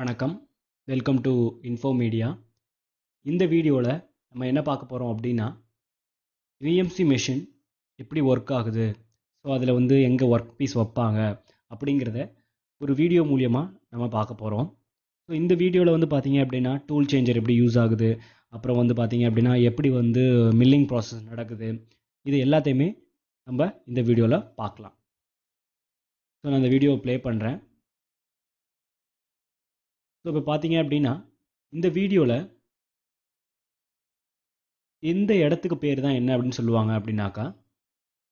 வணக்கம். Welcome to info media. இந்த வீடியோவில் நம்ம என்ன பார்க்க போகிறோம் அப்படின்னா, விஎம்சி மெஷின் எப்படி ஒர்க் ஆகுது, ஸோ அதில் வந்து எங்கே ஒர்க் பீஸ் வைப்பாங்க அப்படிங்கிறத ஒரு வீடியோ மூலியமாக நம்ம பார்க்க போகிறோம். ஸோ இந்த வீடியோவில் வந்து பார்த்தீங்க அப்படின்னா டூல் சேஞ்சர் எப்படி யூஸ் ஆகுது, அப்புறம் வந்து பார்த்தீங்க அப்படின்னா எப்படி வந்து மில்லிங் ப்ராசஸ் நடக்குது, இது எல்லாத்தையுமே நம்ம இந்த வீடியோவில் பார்க்கலாம். ஸோ நான் இந்த வீடியோவை ப்ளே பண்ணுறேன். ஸோ இப்போ பார்த்தீங்க அப்படின்னா இந்த வீடியோவில் இந்த இடத்துக்கு பேர் தான் என்ன அப்படின்னு சொல்லுவாங்க அப்படின்னாக்கா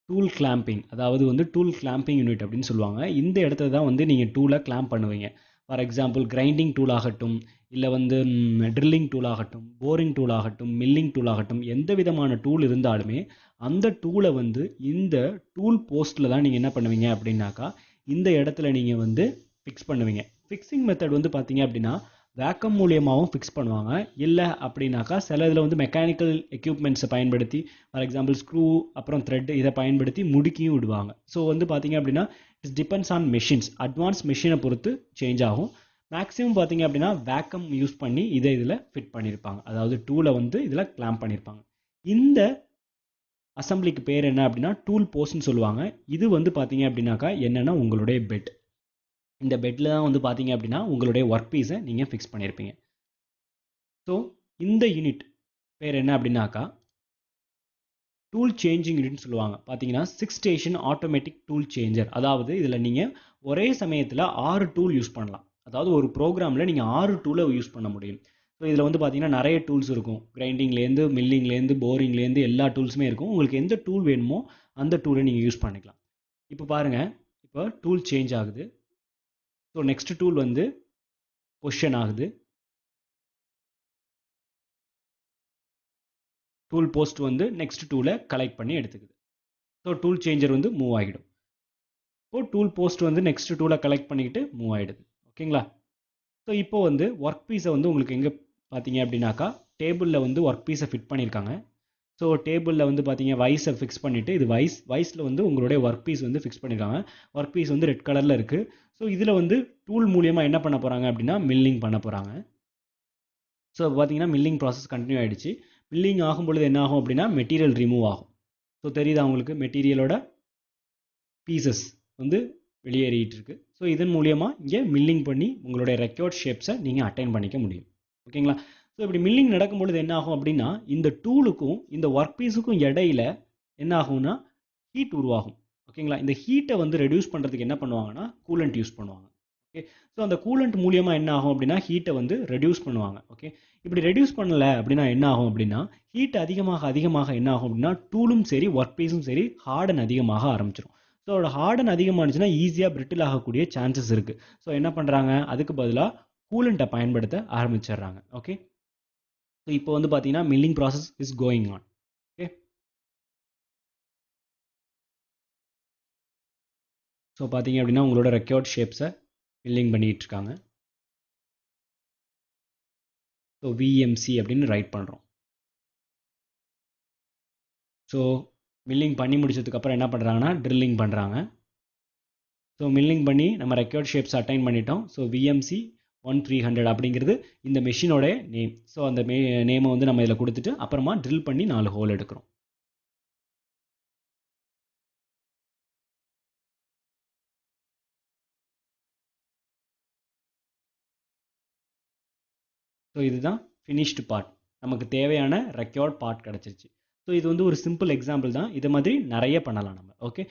டூல் கிளாம்பிங். அதாவது வந்து டூல் கிளாம்பிங் யூனிட் அப்படின்னு சொல்லுவாங்க. இந்த இடத்துல தான் வந்து நீங்கள் டூலை கிளாம்ப் பண்ணுவீங்க. ஃபார் எக்ஸாம்பிள் கிரைண்டிங் டூல் ஆகட்டும், இல்லை வந்து ட்ரில்லிங் டூல் ஆகட்டும், போரிங் டூல் ஆகட்டும், மில்லிங் டூல் ஆகட்டும், எந்த விதமான டூல் இருந்தாலுமே அந்த டூலை வந்து இந்த டூல் போஸ்ட்டில் தான் நீங்கள் என்ன பண்ணுவீங்க அப்படின்னாக்கா இந்த இடத்துல நீங்கள் வந்து ஃபிக்ஸ் பண்ணுவீங்க. ஃபிக்ஸிங் மெத்தட் வந்து பார்த்தீங்க அப்படின்னா வேக்கம் மூலியமாகவும் ஃபிக்ஸ் பண்ணுவாங்க. இல்லை அப்படின்னாக்கா சில இதில் வந்து மெக்கானிக்கல் எக்யூப்மெண்ட்ஸை பயன்படுத்தி, ஃபார் எக்ஸாம்பிள் ஸ்க்ரூ அப்புறம் த்ரெட் இதை பயன்படுத்தி முடுக்கியும் விடுவாங்க. ஸோ வந்து பார்த்தீங்க அப்படின்னா it's depends on machines. Advance மெஷினை பொறுத்து சேஞ்ச் ஆகும். மேக்ஸிமம் பார்த்தீங்க அப்படின்னா வேக்கம் யூஸ் பண்ணி இதை இதில் ஃபிட் பண்ணியிருப்பாங்க. அதாவது டூலை வந்து இதில் கிளாம்ப் பண்ணியிருப்பாங்க. இந்த அசம்பிளிக்கு பேர் என்ன அப்படின்னா டூல் போஸ்ட்னு சொல்லுவாங்க. இது வந்து பார்த்தீங்க அப்படின்னாக்கா என்னென்னா உங்களுடைய பெட். இந்த பெட்டில் தான் வந்து பார்த்தீங்க அப்படின்னா உங்களுடைய ஒர்க் பீஸை நீங்கள் ஃபிக்ஸ் பண்ணியிருப்பீங்க. ஸோ இந்த யூனிட் பேர் என்ன அப்படின்னாக்கா டூல் சேஞ்சிங் யூனிட்னு சொல்லுவாங்க. பார்த்தீங்கன்னா 6 ஸ்டேஷன் ஆட்டோமேட்டிக் டூல் சேஞ்சர். அதாவது இதில் நீங்கள் ஒரே சமயத்தில் 6 டூல் யூஸ் பண்ணலாம். அதாவது ஒரு ப்ரோக்ராமில் நீங்கள் 6 டூலை யூஸ் பண்ண முடியும். ஸோ இதில் வந்து பார்த்தீங்கன்னா நிறைய டூல்ஸ் இருக்கும். கிரைண்டிங்லேருந்து மில்லிங்லேருந்து போரிங்லேருந்து எல்லா டூல்ஸுமே இருக்கும். உங்களுக்கு எந்த டூல் வேணுமோ அந்த டூலை நீங்கள் யூஸ் பண்ணிக்கலாம். இப்போ பாருங்கள், இப்போ டூல் சேஞ்ச் ஆகுது. ஸோ நெக்ஸ்ட் டூல் வந்து பொசிஷன் ஆகுது. டூல் போஸ்ட் வந்து நெக்ஸ்ட் டூலை கலெக்ட் பண்ணி எடுத்துக்குது. ஸோ டூல் சேஞ்சர் வந்து மூவ் ஆகிடும். இப்போ டூல் போஸ்ட் வந்து நெக்ஸ்ட் டூலை கலெக்ட் பண்ணிக்கிட்டு மூவ் ஆகிடுது. ஓகேங்களா? ஸோ இப்போ வந்து ஒர்க் பீஸை வந்து உங்களுக்கு எங்கே பார்த்தீங்க அப்படின்னாக்கா டேபிளில் வந்து ஒர்க் பீஸை ஃபிட் பண்ணியிருக்காங்க. ஸோ டேபிளில் வந்து பார்த்தீங்க வைஸை ஃபிக்ஸ் பண்ணிவிட்டு இது வைஸில் வந்து உங்களுடைய ஒர்க் பீஸ் வந்து ஃபிக்ஸ் பண்ணியிருக்காங்க. ஒர்க் பீஸ் வந்து ரெட் கலரில் இருக்குது. ஸோ இதில் வந்து டூல் மூலியமாக என்ன பண்ண போகிறாங்க அப்படின்னா மில்லிங் பண்ண போகிறாங்க. ஸோ பார்த்தீங்கன்னா மில்லிங் ப்ராசஸ் கண்டினியூ ஆகிடுச்சு. மில்லிங் ஆகும்பொழுது என்ன ஆகும் அப்படின்னா மெட்டீரியல் ரிமூவ் ஆகும். ஸோ தெரியுதா உங்களுக்கு, மெட்டீரியலோட பீசஸ் வந்து வெளியேறிட்டு இருக்கு. ஸோ இதன் மூலியமாக இங்கே மில்லிங் பண்ணி உங்களுடைய ரெக்கார்ட் ஷேப்ஸை நீங்கள் அட்டைன் பண்ணிக்க முடியும். ஓகேங்களா? ஸோ இப்படி மில்லிங் நடக்கும்பொழுது என்ன ஆகும் அப்படின்னா இந்த டூலுக்கும் இந்த ஒர்க் பீஸுக்கும் இடையில என்ன ஆகும்னா ஹீட் உருவாகும். ஓகேங்களா? இந்த ஹீட்டை வந்து ரெடியூஸ் பண்ணுறதுக்கு என்ன பண்ணுவாங்கன்னா கூலண்ட் யூஸ் பண்ணுவாங்க. ஓகே, ஸோ அந்த கூலண்ட் மூலியமாக என்ன ஆகும் அப்படின்னா ஹீட்டை வந்து ரெடியூஸ் பண்ணுவாங்க. ஓகே, இப்படி ரெடியூஸ் பண்ணலை அப்படின்னா என்ன ஆகும் அப்படின்னா ஹீட் அதிகமாக அதிகமாக என்ன ஆகும் அப்படின்னா டூலும் சரி ஒர்க் பீஸும் சரி ஹார்டன் அதிகமாக ஆரம்பிச்சிடும். ஸோ அதோட ஹார்டன் அதிகமானுச்சுன்னா ஈஸியாக பிரிட்டில் ஆகக்கூடிய சான்சஸ் இருக்குது. ஸோ என்ன பண்ணுறாங்க, அதுக்கு பதிலாக கூலண்ட்டை பயன்படுத்த ஆரம்பிச்சிடுறாங்க. ஓகே, ஸோ இப்போ வந்து பார்த்தீங்கன்னா milling process is going on. Okay, so பார்த்தீங்க அப்படின்னா உங்களோட ரெக்கார்ட் ஷேப்ஸை மில்லிங் பண்ணிகிட்டு இருக்காங்க. ஸோ விஎம்சி அப்படின்னு ரைட் பண்ணுறோம். ஸோ மில்லிங் பண்ணி முடிச்சதுக்கப்புறம் என்ன பண்ணுறாங்கன்னா ட்ரில்லிங் பண்ணுறாங்க. ஸோ மில்லிங் பண்ணி நம்ம ரெக்கார்ட் ஷேப்ஸ் அட்டைன் பண்ணிட்டோம். ஸோ விஎம்சி 1300 அப்படிங்கிறது இந்த மெஷினோட நேம். ஸோ அந்த நேமை வந்து நம்ம இதில் கொடுத்துட்டு அப்புறமா ட்ரில் பண்ணி 4 ஹோல் எடுக்கிறோம். ஸோ இதுதான் ஃபினிஷ்டு பார்ட். நமக்கு தேவையான ரெக்கார்ட் பார்ட் கிடச்சிருச்சு. ஸோ இது வந்து ஒரு சிம்பிள் எக்ஸாம்பிள் தான். இது மாதிரி நிறைய பண்ணலாம் நம்ம. ஓகே,